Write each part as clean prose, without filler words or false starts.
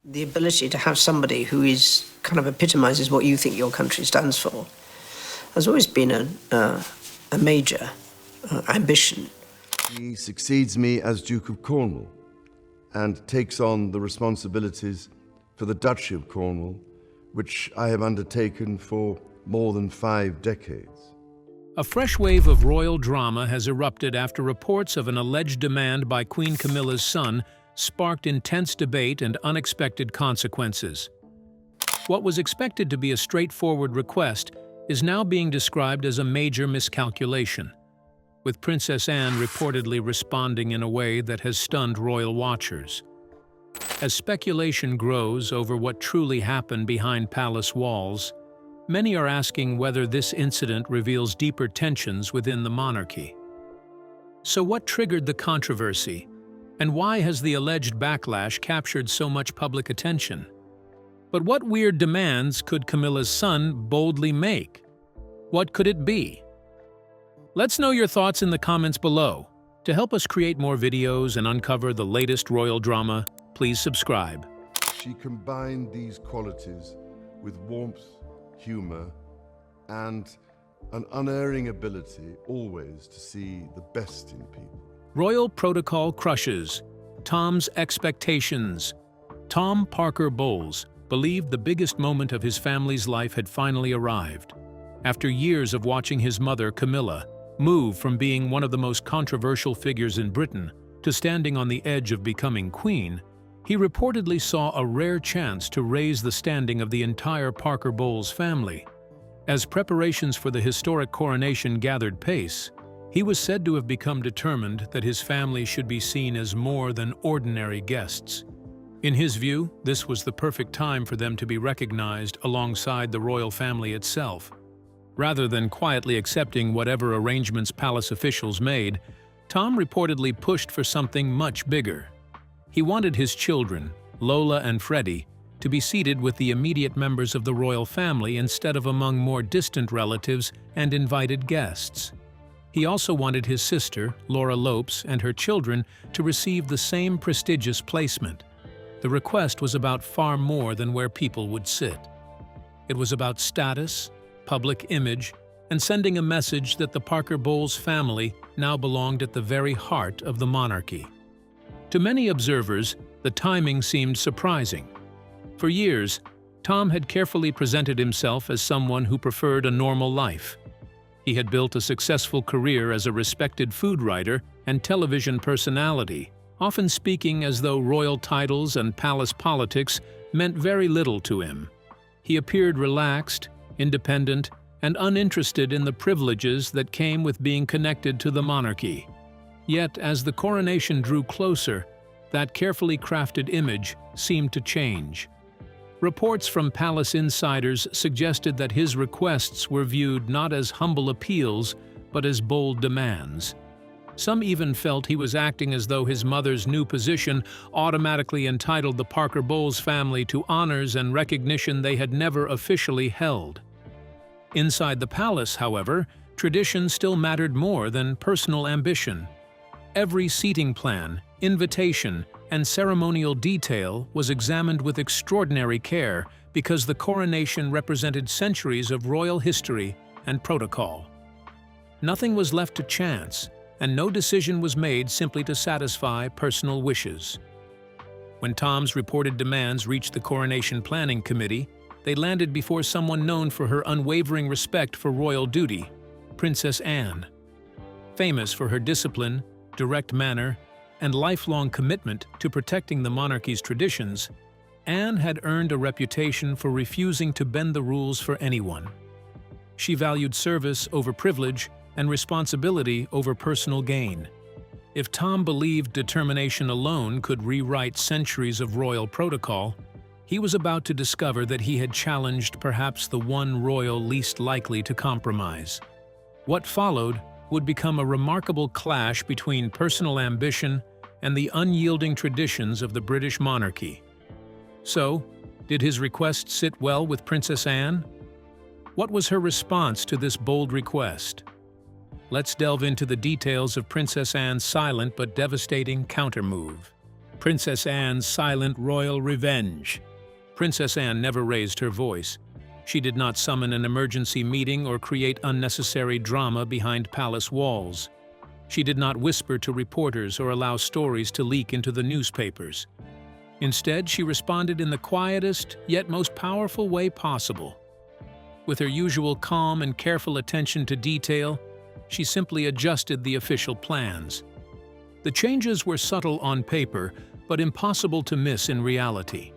The ability to have somebody who is kind of epitomizes what you think your country stands for has always been a major ambition. He succeeds me as Duke of Cornwall and takes on the responsibilities for the Duchy of Cornwall, which I have undertaken for more than 5 decades. A fresh wave of royal drama has erupted after reports of an alleged demand by Queen Camilla's son sparked intense debate and unexpected consequences. What was expected to be a straightforward request is now being described as a major miscalculation, with Princess Anne reportedly responding in a way that has stunned royal watchers. As speculation grows over what truly happened behind palace walls, many are asking whether this incident reveals deeper tensions within the monarchy. So what triggered the controversy? And why has the alleged backlash captured so much public attention? But what weird demands could Camilla's son boldly make? What could it be? Let's know your thoughts in the comments below. To help us create more videos and uncover the latest royal drama, please subscribe. She combined these qualities with warmth, humor, and an unerring ability always to see the best in people. Royal protocol crushes. Tom's expectations. Tom Parker Bowles believed the biggest moment of his family's life had finally arrived. After years of watching his mother, Camilla, move from being one of the most controversial figures in Britain to standing on the edge of becoming queen, he reportedly saw a rare chance to raise the standing of the entire Parker Bowles family. As preparations for the historic coronation gathered pace, he was said to have become determined that his family should be seen as more than ordinary guests. In his view, this was the perfect time for them to be recognized alongside the royal family itself. Rather than quietly accepting whatever arrangements palace officials made, Tom reportedly pushed for something much bigger. He wanted his children, Lola and Freddie, to be seated with the immediate members of the royal family instead of among more distant relatives and invited guests. He also wanted his sister, Laura Lopes, and her children to receive the same prestigious placement. The request was about far more than where people would sit. It was about status, public image, and sending a message that the Parker Bowles family now belonged at the very heart of the monarchy. To many observers, the timing seemed surprising. For years, Tom had carefully presented himself as someone who preferred a normal life. He had built a successful career as a respected food writer and television personality, often speaking as though royal titles and palace politics meant very little to him. He appeared relaxed, independent, and uninterested in the privileges that came with being connected to the monarchy. Yet, as the coronation drew closer, that carefully crafted image seemed to change. Reports from palace insiders suggested that his requests were viewed not as humble appeals, but as bold demands. Some even felt he was acting as though his mother's new position automatically entitled the Parker Bowles family to honors and recognition they had never officially held. Inside the palace, however, tradition still mattered more than personal ambition. Every seating plan, invitation, and ceremonial detail was examined with extraordinary care because the coronation represented centuries of royal history and protocol. Nothing was left to chance, and no decision was made simply to satisfy personal wishes. When Tom's reported demands reached the Coronation Planning Committee, they landed before someone known for her unwavering respect for royal duty, Princess Anne. Famous for her discipline, direct manner, and lifelong commitment to protecting the monarchy's traditions, Anne had earned a reputation for refusing to bend the rules for anyone. She valued service over privilege and responsibility over personal gain. If Tom believed determination alone could rewrite centuries of royal protocol, he was about to discover that he had challenged perhaps the one royal least likely to compromise. What followed would become a remarkable clash between personal ambition and the unyielding traditions of the British monarchy. So, did his request sit well with Princess Anne? What was her response to this bold request? Let's delve into the details of Princess Anne's silent but devastating countermove. Princess Anne's silent royal revenge. Princess Anne never raised her voice. She did not summon an emergency meeting or create unnecessary drama behind palace walls. She did not whisper to reporters or allow stories to leak into the newspapers. Instead, she responded in the quietest yet most powerful way possible. With her usual calm and careful attention to detail, she simply adjusted the official plans. The changes were subtle on paper, but impossible to miss in reality.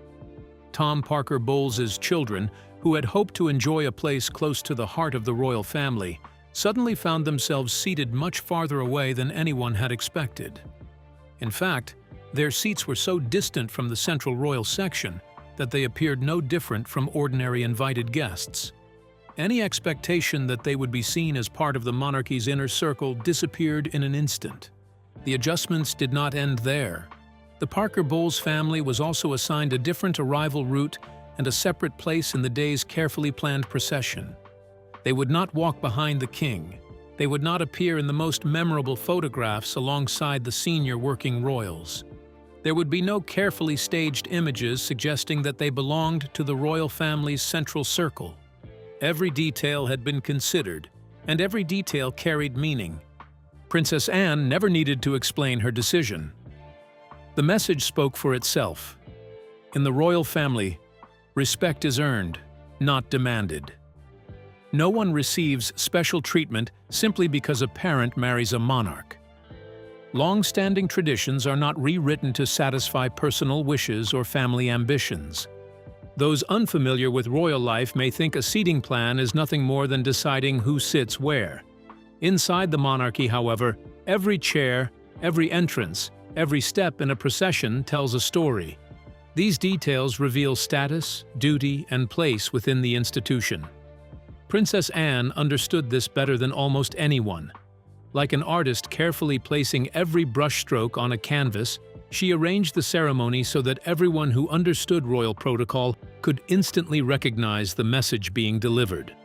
Tom Parker Bowles's children, who had hoped to enjoy a place close to the heart of the royal family, suddenly found themselves seated much farther away than anyone had expected. In fact, their seats were so distant from the central royal section that they appeared no different from ordinary invited guests. Any expectation that they would be seen as part of the monarchy's inner circle disappeared in an instant. The adjustments did not end there. The Parker Bowles family was also assigned a different arrival route and a separate place in the day's carefully planned procession. They would not walk behind the king. They would not appear in the most memorable photographs alongside the senior working royals. There would be no carefully staged images suggesting that they belonged to the royal family's central circle. Every detail had been considered, and every detail carried meaning. Princess Anne never needed to explain her decision. The message spoke for itself. In the royal family, respect is earned, not demanded. No one receives special treatment simply because a parent marries a monarch. Long-standing traditions are not rewritten to satisfy personal wishes or family ambitions. Those unfamiliar with royal life may think a seating plan is nothing more than deciding who sits where. Inside the monarchy, however, every chair, every entrance, every step in a procession tells a story. These details reveal status, duty, and place within the institution. Princess Anne understood this better than almost anyone. Like an artist carefully placing every brushstroke on a canvas, she arranged the ceremony so that everyone who understood royal protocol could instantly recognize the message being delivered.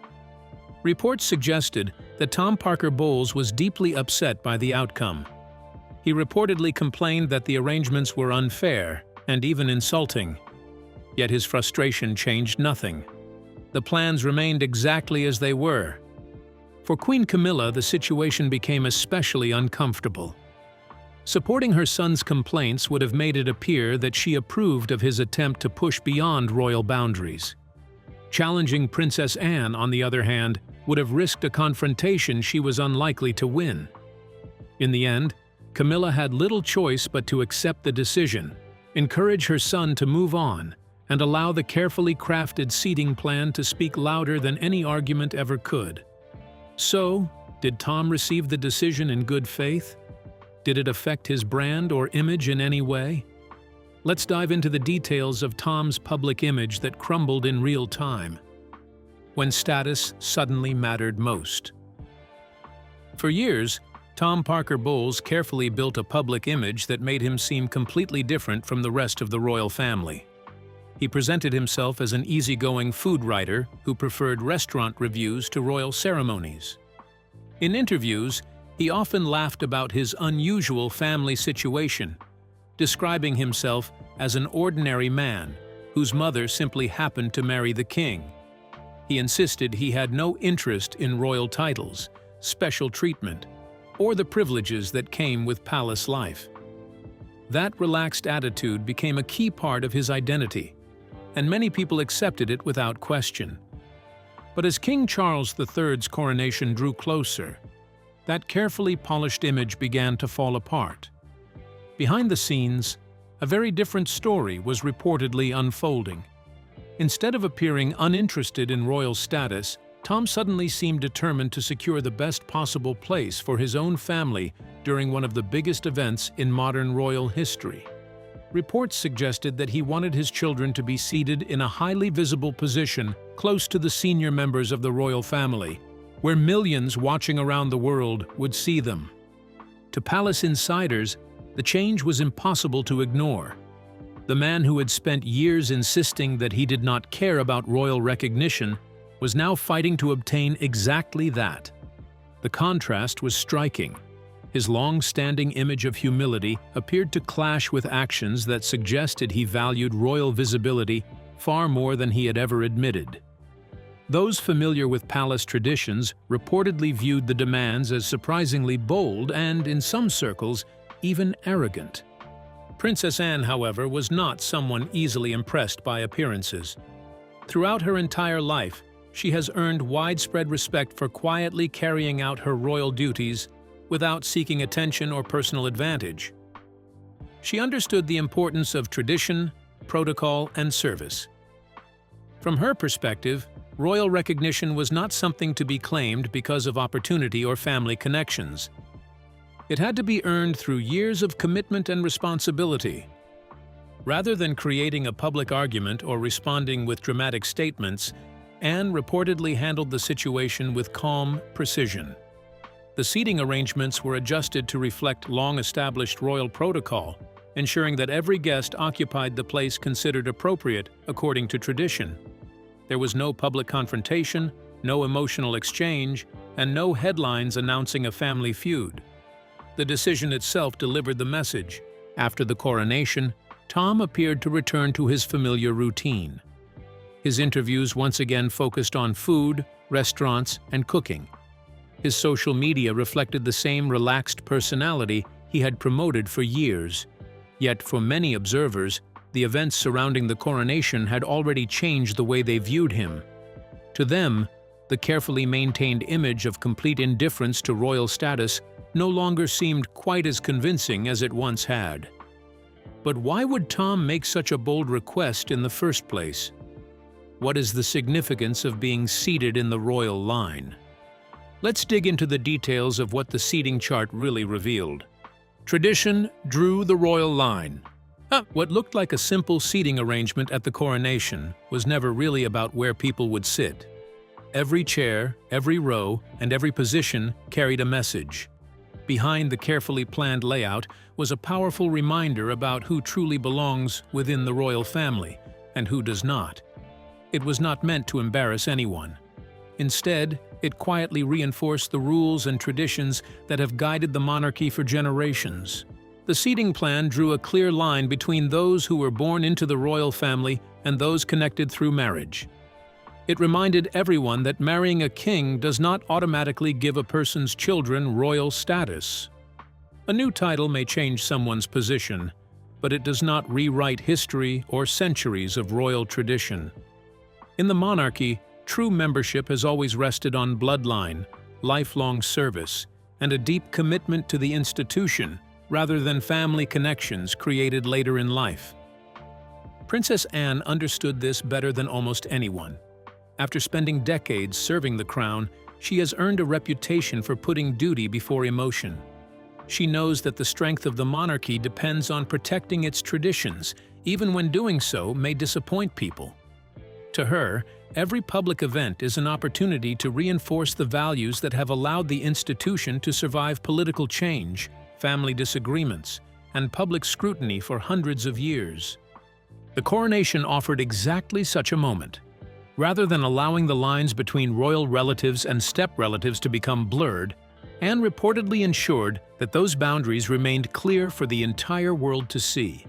Reports suggested that Tom Parker Bowles was deeply upset by the outcome. He reportedly complained that the arrangements were unfair and even insulting. Yet his frustration changed nothing. The plans remained exactly as they were. For Queen Camilla, the situation became especially uncomfortable. Supporting her son's complaints would have made it appear that she approved of his attempt to push beyond royal boundaries. Challenging Princess Anne, on the other hand, would have risked a confrontation she was unlikely to win. In the end, Camilla had little choice but to accept the decision, encourage her son to move on, and allow the carefully crafted seating plan to speak louder than any argument ever could. So, did Tom receive the decision in good faith? Did it affect his brand or image in any way? Let's dive into the details of Tom's public image that crumbled in real time, when status suddenly mattered most. For years, Tom Parker Bowles carefully built a public image that made him seem completely different from the rest of the royal family. He presented himself as an easygoing food writer who preferred restaurant reviews to royal ceremonies. In interviews, he often laughed about his unusual family situation, describing himself as an ordinary man whose mother simply happened to marry the king. He insisted he had no interest in royal titles, special treatment, or the privileges that came with palace life. That relaxed attitude became a key part of his identity, and many people accepted it without question. But as King Charles III's coronation drew closer, that carefully polished image began to fall apart. Behind the scenes, a very different story was reportedly unfolding. Instead of appearing uninterested in royal status, Tom suddenly seemed determined to secure the best possible place for his own family during one of the biggest events in modern royal history. Reports suggested that he wanted his children to be seated in a highly visible position close to the senior members of the royal family, where millions watching around the world would see them. To palace insiders, the change was impossible to ignore. The man who had spent years insisting that he did not care about royal recognition was now fighting to obtain exactly that. The contrast was striking. His long-standing image of humility appeared to clash with actions that suggested he valued royal visibility far more than he had ever admitted. Those familiar with palace traditions reportedly viewed the demands as surprisingly bold and, in some circles, even arrogant. Princess Anne, however, was not someone easily impressed by appearances. Throughout her entire life, she has earned widespread respect for quietly carrying out her royal duties without seeking attention or personal advantage. She understood the importance of tradition, protocol, and service. From her perspective, royal recognition was not something to be claimed because of opportunity or family connections. It had to be earned through years of commitment and responsibility. Rather than creating a public argument or responding with dramatic statements, Anne reportedly handled the situation with calm precision. The seating arrangements were adjusted to reflect long-established royal protocol, ensuring that every guest occupied the place considered appropriate according to tradition. There was no public confrontation, no emotional exchange, and no headlines announcing a family feud. The decision itself delivered the message. After the coronation, Tom appeared to return to his familiar routine. His interviews once again focused on food, restaurants, and cooking. His social media reflected the same relaxed personality he had promoted for years. Yet for many observers, the events surrounding the coronation had already changed the way they viewed him. To them, the carefully maintained image of complete indifference to royal status no longer seemed quite as convincing as it once had. But why would Tom make such a bold request in the first place? What is the significance of being seated in the royal line? Let's dig into the details of what the seating chart really revealed. Tradition drew the royal line. What looked like a simple seating arrangement at the coronation was never really about where people would sit. Every chair, every row, and every position carried a message. Behind the carefully planned layout was a powerful reminder about who truly belongs within the royal family and who does not. It was not meant to embarrass anyone. Instead, it quietly reinforced the rules and traditions that have guided the monarchy for generations. The seating plan drew a clear line between those who were born into the royal family and those connected through marriage. It reminded everyone that marrying a king does not automatically give a person's children royal status. A new title may change someone's position, but it does not rewrite history or centuries of royal tradition. In the monarchy, true membership has always rested on bloodline, lifelong service, and a deep commitment to the institution rather than family connections created later in life. Princess Anne understood this better than almost anyone. After spending decades serving the crown, she has earned a reputation for putting duty before emotion. She knows that the strength of the monarchy depends on protecting its traditions, even when doing so may disappoint people. To her, every public event is an opportunity to reinforce the values that have allowed the institution to survive political change, family disagreements, and public scrutiny for hundreds of years. The coronation offered exactly such a moment. Rather than allowing the lines between royal relatives and step-relatives to become blurred, Anne reportedly ensured that those boundaries remained clear for the entire world to see.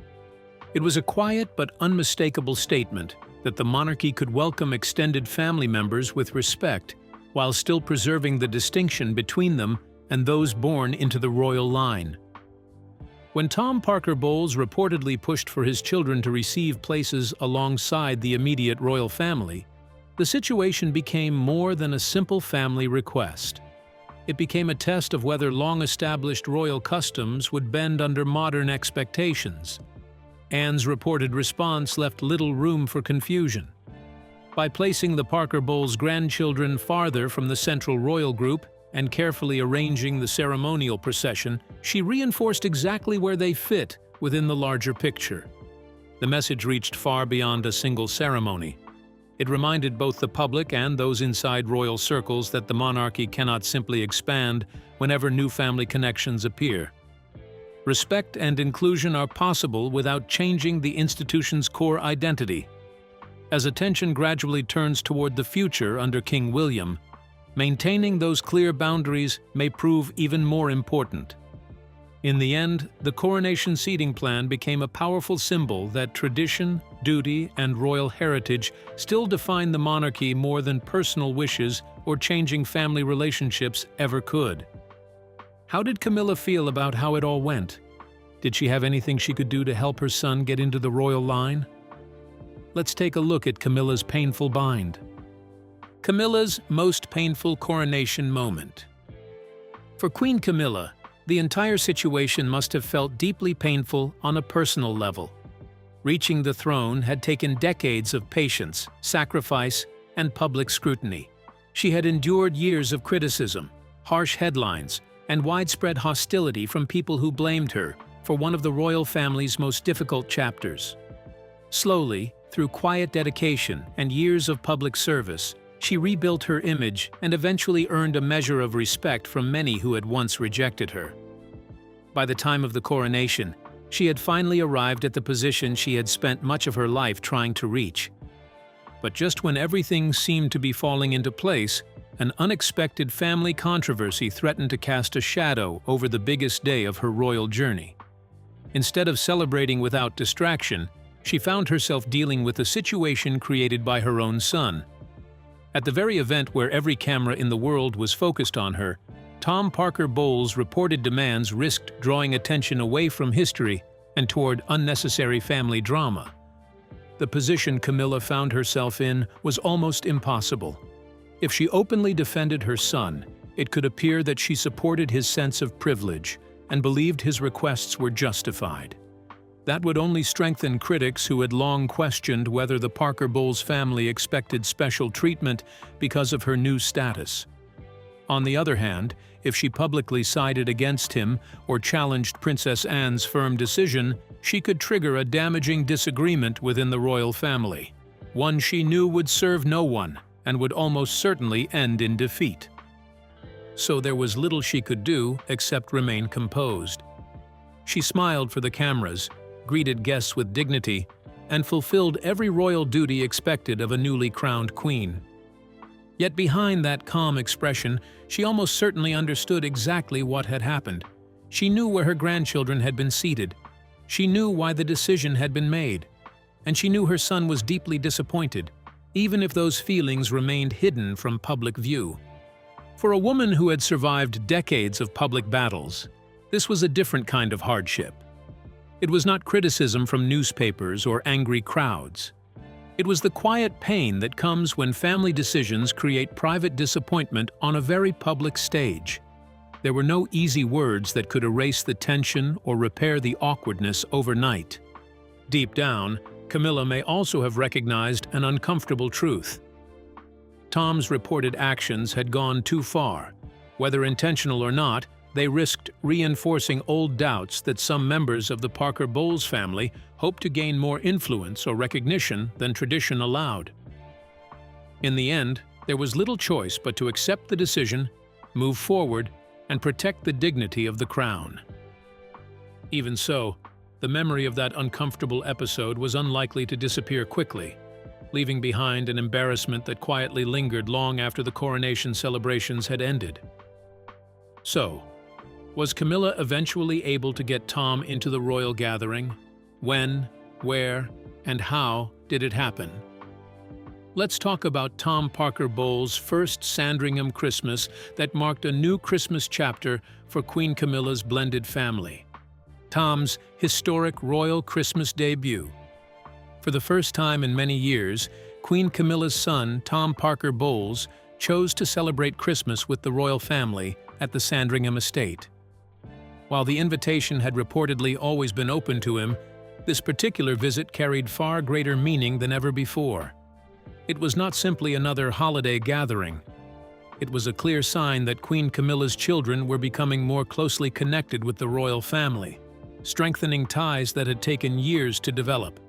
It was a quiet but unmistakable statement that the monarchy could welcome extended family members with respect while still preserving the distinction between them and those born into the royal line. When Tom Parker Bowles reportedly pushed for his children to receive places alongside the immediate royal family, the situation became more than a simple family request. It became a test of whether long-established royal customs would bend under modern expectations. Anne's reported response left little room for confusion. By placing the Parker Bowles grandchildren farther from the central royal group and carefully arranging the ceremonial procession, she reinforced exactly where they fit within the larger picture. The message reached far beyond a single ceremony. It reminded both the public and those inside royal circles that the monarchy cannot simply expand whenever new family connections appear. Respect and inclusion are possible without changing the institution's core identity. As attention gradually turns toward the future under King William, maintaining those clear boundaries may prove even more important. In the end, the coronation seating plan became a powerful symbol that tradition, duty, and royal heritage still define the monarchy more than personal wishes or changing family relationships ever could. How did Camilla feel about how it all went? Did she have anything she could do to help her son get into the royal line? Let's take a look at Camilla's painful bind. Camilla's most painful coronation moment. For Queen Camilla, the entire situation must have felt deeply painful on a personal level. Reaching the throne had taken decades of patience, sacrifice, and public scrutiny. She had endured years of criticism, harsh headlines, and widespread hostility from people who blamed her for one of the royal family's most difficult chapters. Slowly, through quiet dedication and years of public service, she rebuilt her image and eventually earned a measure of respect from many who had once rejected her. By the time of the coronation, she had finally arrived at the position she had spent much of her life trying to reach. But just when everything seemed to be falling into place, an unexpected family controversy threatened to cast a shadow over the biggest day of her royal journey. Instead of celebrating without distraction, she found herself dealing with a situation created by her own son. At the very event where every camera in the world was focused on her, Tom Parker Bowles' reported demands risked drawing attention away from history and toward unnecessary family drama. The position Camilla found herself in was almost impossible. If she openly defended her son, it could appear that she supported his sense of privilege and believed his requests were justified. That would only strengthen critics who had long questioned whether the Parker Bowles family expected special treatment because of her new status. On the other hand, if she publicly sided against him or challenged Princess Anne's firm decision, she could trigger a damaging disagreement within the royal family, one she knew would serve no one and would almost certainly end in defeat. So there was little she could do except remain composed. She smiled for the cameras, greeted guests with dignity, and fulfilled every royal duty expected of a newly crowned queen. Yet behind that calm expression, she almost certainly understood exactly what had happened. She knew where her grandchildren had been seated. She knew why the decision had been made. And she knew her son was deeply disappointed, even if those feelings remained hidden from public view. For a woman who had survived decades of public battles, this was a different kind of hardship. It was not criticism from newspapers or angry crowds. It was the quiet pain that comes when family decisions create private disappointment on a very public stage. There were no easy words that could erase the tension or repair the awkwardness overnight. Deep down, Camilla may also have recognized an uncomfortable truth. Tom's reported actions had gone too far. Whether intentional or not, they risked reinforcing old doubts that some members of the Parker Bowles family hoped to gain more influence or recognition than tradition allowed. In the end, there was little choice but to accept the decision, move forward, and protect the dignity of the crown. Even so, the memory of that uncomfortable episode was unlikely to disappear quickly, leaving behind an embarrassment that quietly lingered long after the coronation celebrations had ended. So, was Camilla eventually able to get Tom into the royal gathering? When, where, and how did it happen? Let's talk about Tom Parker Bowles' first Sandringham Christmas that marked a new Christmas chapter for Queen Camilla's blended family. Tom's historic royal Christmas debut. For the first time in many years, Queen Camilla's son, Tom Parker Bowles, chose to celebrate Christmas with the royal family at the Sandringham estate. While the invitation had reportedly always been open to him, this particular visit carried far greater meaning than ever before. It was not simply another holiday gathering. It was a clear sign that Queen Camilla's children were becoming more closely connected with the royal family, strengthening ties that had taken years to develop.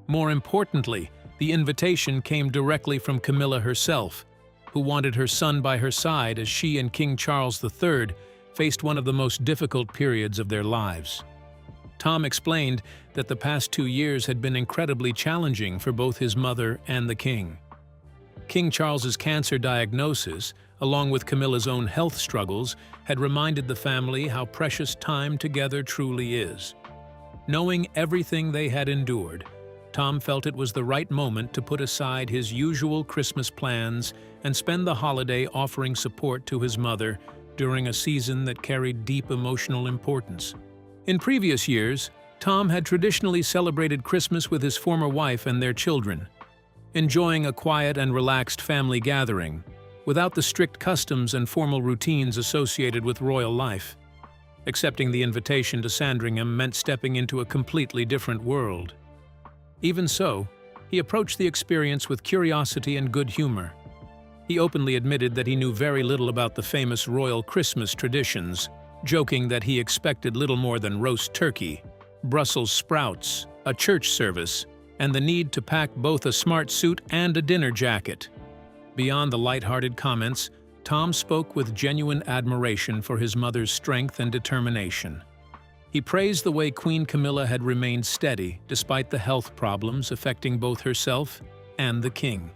More importantly, the invitation came directly from Camilla herself, who wanted her son by her side as she and King Charles III faced one of the most difficult periods of their lives. Tom explained that the past 2 years had been incredibly challenging for both his mother and the king. King Charles's cancer diagnosis, along with Camilla's own health struggles, had reminded the family how precious time together truly is. Knowing everything they had endured, Tom felt it was the right moment to put aside his usual Christmas plans and spend the holiday offering support to his mother during a season that carried deep emotional importance. In previous years, Tom had traditionally celebrated Christmas with his former wife and their children, enjoying a quiet and relaxed family gathering, without the strict customs and formal routines associated with royal life. Accepting the invitation to Sandringham meant stepping into a completely different world. Even so, he approached the experience with curiosity and good humor. He openly admitted that he knew very little about the famous royal Christmas traditions, joking that he expected little more than roast turkey, Brussels sprouts, a church service, and the need to pack both a smart suit and a dinner jacket. Beyond the lighthearted comments, Tom spoke with genuine admiration for his mother's strength and determination. He praised the way Queen Camilla had remained steady despite the health problems affecting both herself and the king.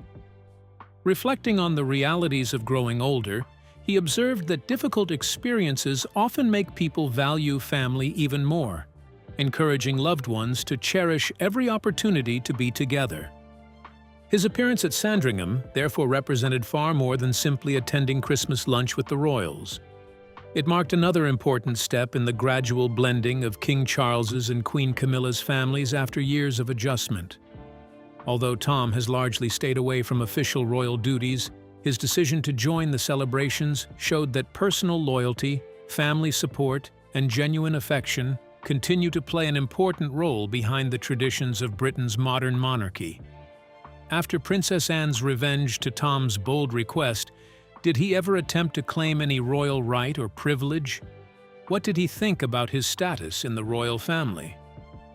Reflecting on the realities of growing older, he observed that difficult experiences often make people value family even more, encouraging loved ones to cherish every opportunity to be together. His appearance at Sandringham therefore represented far more than simply attending Christmas lunch with the royals. It marked another important step in the gradual blending of King Charles's and Queen Camilla's families after years of adjustment. Although Tom has largely stayed away from official royal duties, his decision to join the celebrations showed that personal loyalty, family support, and genuine affection continue to play an important role behind the traditions of Britain's modern monarchy. After Princess Anne's revenge to Tom's bold request, did he ever attempt to claim any royal right or privilege? What did he think about his status in the royal family?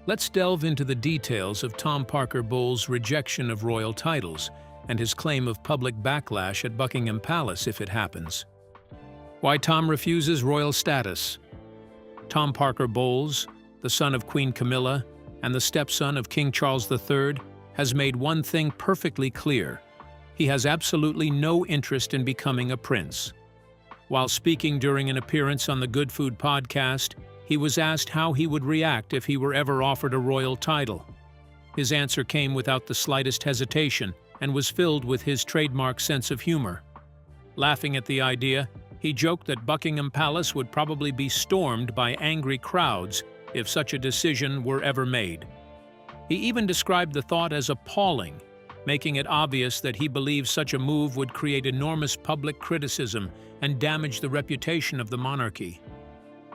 Let's delve into the details of Tom Parker Bowles' rejection of royal titles and his claim of public backlash at Buckingham Palace if it happens. Why Tom refuses royal status. Tom Parker Bowles, the son of Queen Camilla and the stepson of King Charles III, has made one thing perfectly clear. He has absolutely no interest in becoming a prince. While speaking during an appearance on the Good Food podcast, he was asked how he would react if he were ever offered a royal title. His answer came without the slightest hesitation and was filled with his trademark sense of humor. Laughing at the idea, he joked that Buckingham Palace would probably be stormed by angry crowds if such a decision were ever made. He even described the thought as appalling, making it obvious that he believes such a move would create enormous public criticism and damage the reputation of the monarchy.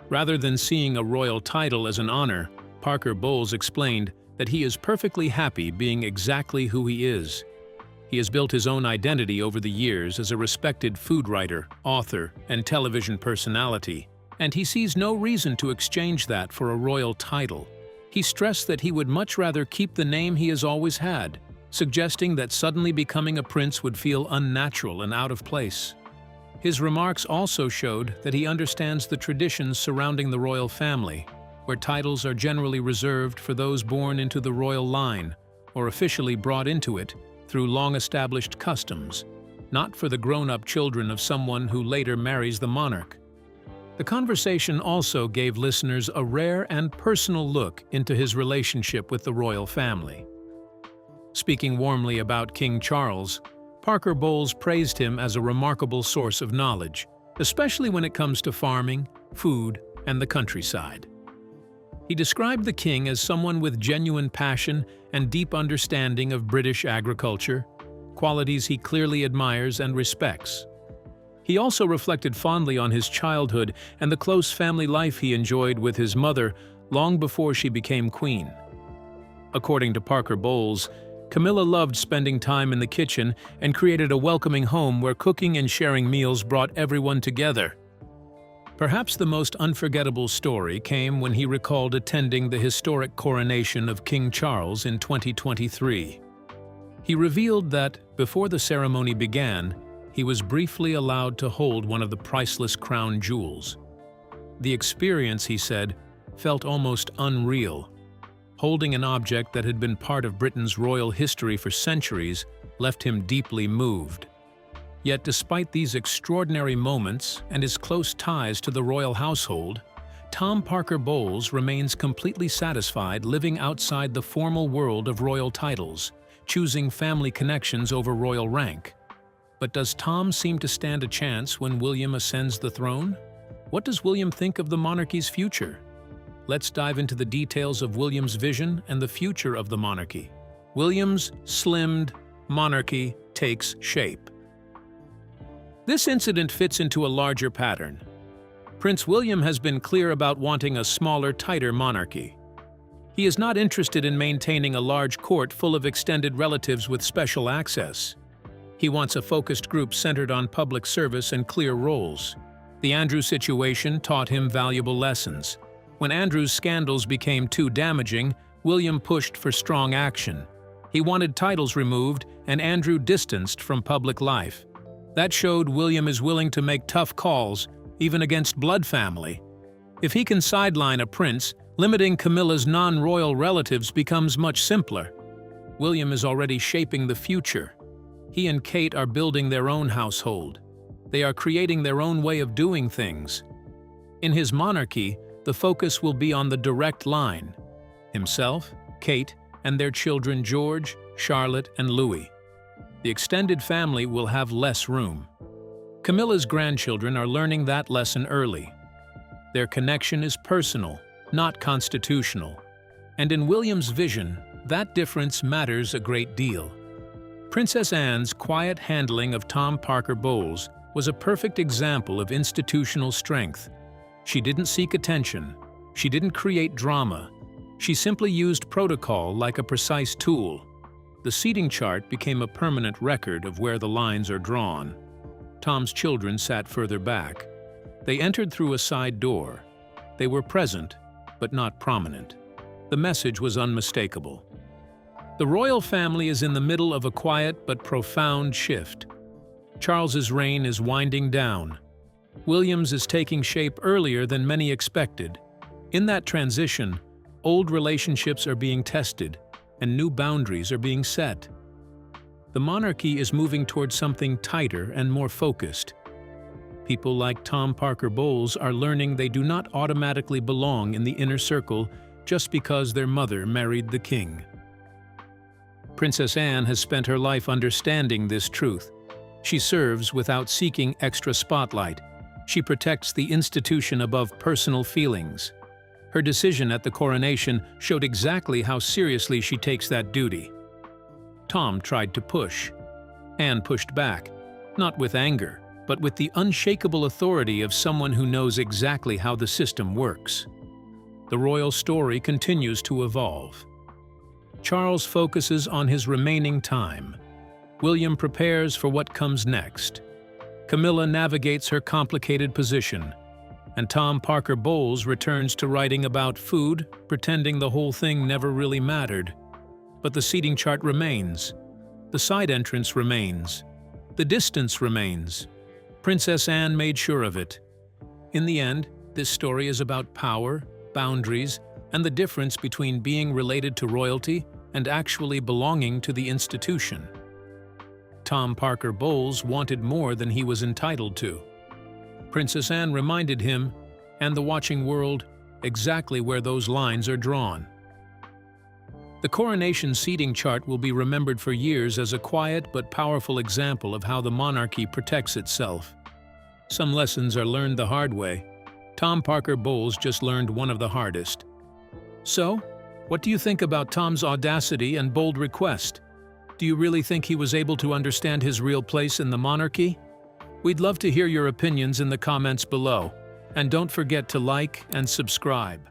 Rather than seeing a royal title as an honor, Parker Bowles explained that he is perfectly happy being exactly who he is. He has built his own identity over the years as a respected food writer, author, and television personality, and he sees no reason to exchange that for a royal title. He stressed that he would much rather keep the name he has always had, suggesting that suddenly becoming a prince would feel unnatural and out of place. His remarks also showed that he understands the traditions surrounding the royal family, where titles are generally reserved for those born into the royal line or officially brought into it through long-established customs, not for the grown-up children of someone who later marries the monarch. The conversation also gave listeners a rare and personal look into his relationship with the royal family. Speaking warmly about King Charles, Parker Bowles praised him as a remarkable source of knowledge, especially when it comes to farming, food, and the countryside. He described the king as someone with genuine passion and deep understanding of British agriculture, qualities he clearly admires and respects. He also reflected fondly on his childhood and the close family life he enjoyed with his mother long before she became queen. According to Parker Bowles, Camilla loved spending time in the kitchen and created a welcoming home where cooking and sharing meals brought everyone together. Perhaps the most unforgettable story came when he recalled attending the historic coronation of King Charles in 2023. He revealed that, before the ceremony began, he was briefly allowed to hold one of the priceless crown jewels. The experience, he said, felt almost unreal. Holding an object that had been part of Britain's royal history for centuries left him deeply moved. Yet despite these extraordinary moments and his close ties to the royal household, Tom Parker Bowles remains completely satisfied living outside the formal world of royal titles, choosing family connections over royal rank. But does Tom seem to stand a chance when William ascends the throne? What does William think of the monarchy's future? Let's dive into the details of William's vision and the future of the monarchy. William's slimmed monarchy takes shape. This incident fits into a larger pattern. Prince William has been clear about wanting a smaller, tighter monarchy. He is not interested in maintaining a large court full of extended relatives with special access. He wants a focused group centered on public service and clear roles. The Andrew situation taught him valuable lessons. When Andrew's scandals became too damaging, William pushed for strong action. He wanted titles removed and Andrew distanced from public life. That showed William is willing to make tough calls, even against blood family. If he can sideline a prince, limiting Camilla's non-royal relatives becomes much simpler. William is already shaping the future. He and Kate are building their own household. They are creating their own way of doing things. In his monarchy, the focus will be on the direct line: himself, Kate, and their children George, Charlotte, and Louis. The extended family will have less room. Camilla's grandchildren are learning that lesson early. Their connection is personal, not constitutional. And in William's vision, that difference matters a great deal. Princess Anne's quiet handling of Tom Parker Bowles was a perfect example of institutional strength. She didn't seek attention. She didn't create drama. She simply used protocol like a precise tool. The seating chart became a permanent record of where the lines are drawn. Tom's children sat further back. They entered through a side door. They were present, but not prominent. The message was unmistakable. The royal family is in the middle of a quiet but profound shift. Charles's reign is winding down. William's is taking shape earlier than many expected. In that transition, old relationships are being tested, and new boundaries are being set. The monarchy is moving towards something tighter and more focused. People like Tom Parker Bowles are learning they do not automatically belong in the inner circle just because their mother married the king. Princess Anne has spent her life understanding this truth. She serves without seeking extra spotlight. She protects the institution above personal feelings. Her decision at the coronation showed exactly how seriously she takes that duty. Tom tried to push. Anne pushed back, not with anger, but with the unshakable authority of someone who knows exactly how the system works. The royal story continues to evolve. Charles focuses on his remaining time. William prepares for what comes next. Camilla navigates her complicated position, and Tom Parker Bowles returns to writing about food, pretending the whole thing never really mattered. But the seating chart remains. The side entrance remains. The distance remains. Princess Anne made sure of it. In the end, this story is about power, boundaries, and the difference between being related to royalty and actually belonging to the institution. Tom Parker Bowles wanted more than he was entitled to. Princess Anne reminded him, and the watching world, exactly where those lines are drawn. The coronation seating chart will be remembered for years as a quiet but powerful example of how the monarchy protects itself. Some lessons are learned the hard way. Tom Parker Bowles just learned one of the hardest. So, what do you think about Tom's audacity and bold request? Do you really think he was able to understand his real place in the monarchy? We'd love to hear your opinions in the comments below. And don't forget to like and subscribe.